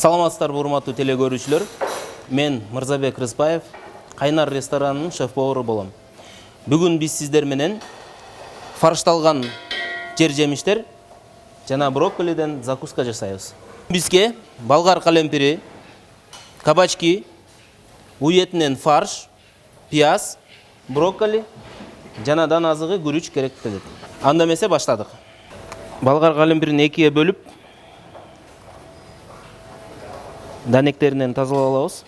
Саламатсыздарбы урматтуу теле көрүүчүлөр. Мен Мырзабек Рыспаев, Кайнар ресторанынын шеф-повару болом. Бүгүн биз сиздер менен фаршталган жер жемиштер жана брокколиден закуска жасайбыз. Бизге болгар калемпири, кабачки, уй этинен фарш, пияз, брокколи жана дан азыгы күрүч керек келет. Анда эмесе баштадык. Болгар калемпирин экиге бөлүп, данектеринен тазалап алабыз.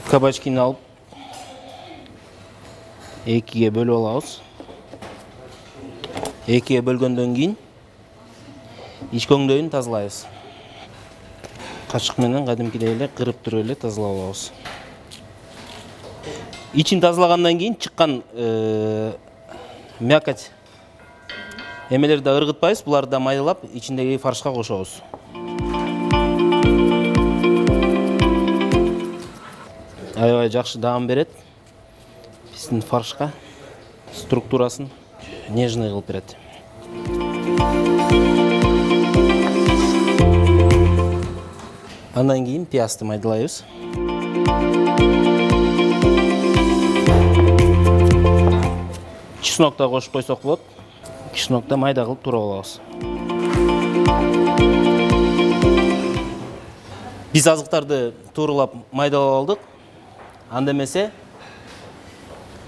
Кабачкини алып, экиге бөлүп алабыз. Экиге бөлгөндөн кийин ички өңдөйүн тазалайбыз. Качык менен кадимкидей эле кырып туруп эле тазалап алабыз. Ичин тазалагандан кийин чыккан мякоть эмелерди ыргытпайбыз, буларды да майдалап ичиндеги фаршка кошобуз. Аябай жакшы даам берет. Биздин фаршка структурасын нежный кылып берет. Андан кийин пиязды майдалайбыз. Чеснок да кошуп койсок болот. Чеснокта майда кылып туруп алабыз. Биз азыктарды туурулап майдалап алдык. Анда эмесе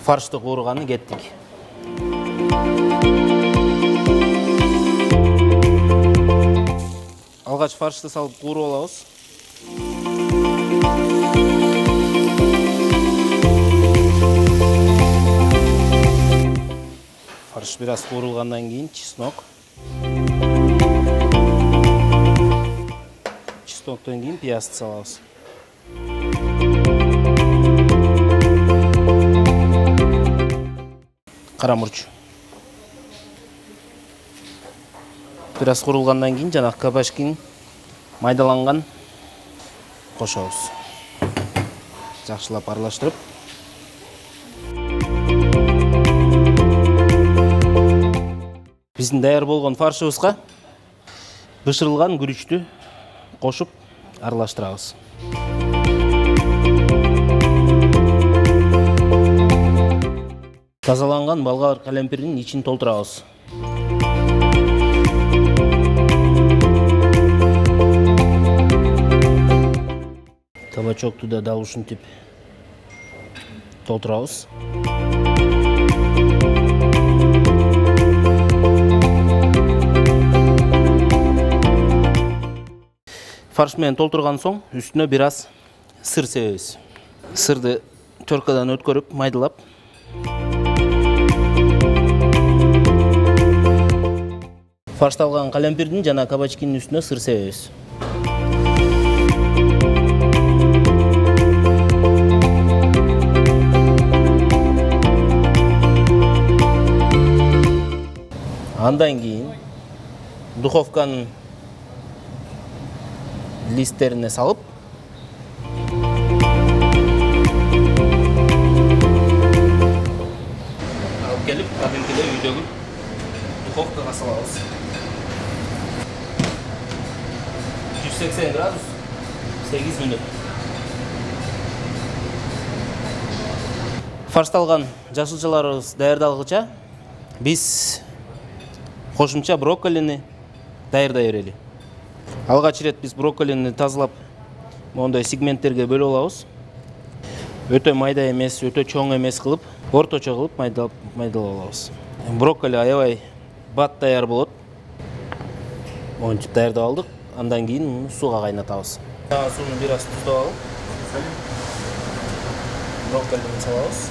фаршты кууруганы кеттик. Алгач фаршты салып кууруп алабыз. Фарш бир аз куурулгандан кийин чеснок. Чесноктон кийин пиязды салабыз. Кара мурч. Бир аз куурулгандан кийин жана кабачкин майдаланган кошобуз. Жакшылап аралаштырып. Биздин даяр болгон фаршыбызга бышырылган күрүчтү кошуп аралаштырабыз. Тазаланган болгар калемпиринин ичин толтурабыз. Кабачокту да дал ушинтип толтурабыз. Фарш менен толтурган соң үстүнө бир аз сыр себебиз. Сырды теркадан өткөрүп, майдалап. Фаршталган калемпирдин жана кабачкинин үстүнө сыр себебиз. Андан кийин духовканын листтерине салып алып келип кадимкидей үйдөгү духовкага салабыз. 180 градус 8 мүнөт. Фаршталган жашылчаларыбыз даярдалгыча биз кошумча брокколини даярдай берели. Алгач ирет биз брокколини тазалап, мондай сегменттерге бөлүп алабыз. Өтө майда эмес, өтө чоң эмес кылып, орточо кылып майдалап алабыз. Брокколи аябай бат даяр болот. Монтип даярдап алдык. Андан кийин сууга кайнатабыз. Сууну бир аз туздап алып, брокколини салабыз.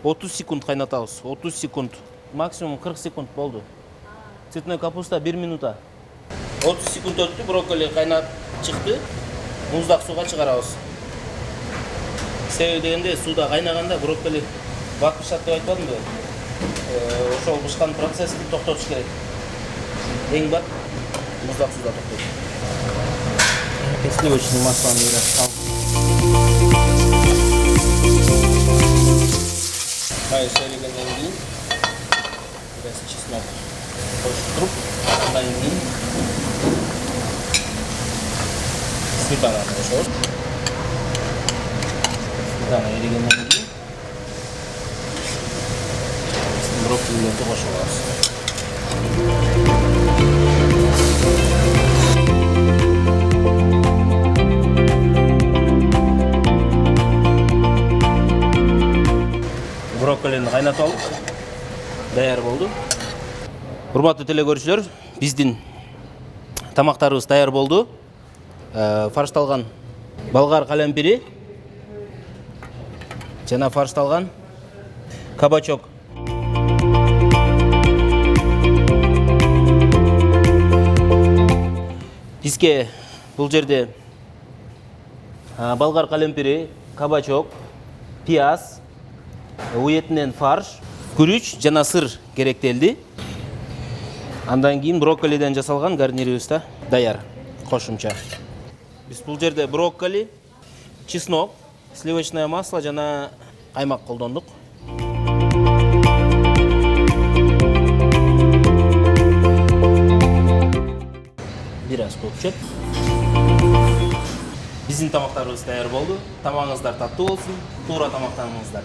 30 секунд кайнатабыз. 30 секунд. Максимум 40 секунд болду. Цветной капуста 1 минута. 30 секунд өттү, брокколи кайнап чыкты. Муздак сууга чыгарабыз. Себеби дегенде сууда кайнаганда брокколи бат бышат деп айтпадымбы? Ошол бышкан процессти токтотуш керек. Эң бат муздак сууда токтойт. Сливочный масланы бир аз салып. Майы сөйлегенден кейін biraz чеснок қосып тұрып, одан кейін сметананы қосамыз. Сметана ерігеннен кейін брокколилерді қосып аламыз. Брокколини қайнатып алдық. Даяр болды. Урматтуу телекөрүүчүлөр, биздин тамактарыбыз даяр болду. Фаршталган болгар калемпири жана фаршталган кабачок. Бизге бул жерде болгар калемпири, кабачок, пияз, уетинен фарш, күрүч жана сыр керектелди. Андан кийин брокколиден жасалган гарнирибиз да даяр кошумча. Биз бул жерде брокколи, чеснок, сливочное масло жана каймак колдондук. Бираз көпчөт. Биздин тамактарыбыз даяр болду. Тамагыңыздар таттуу болсун, туура тамактаныңыздар.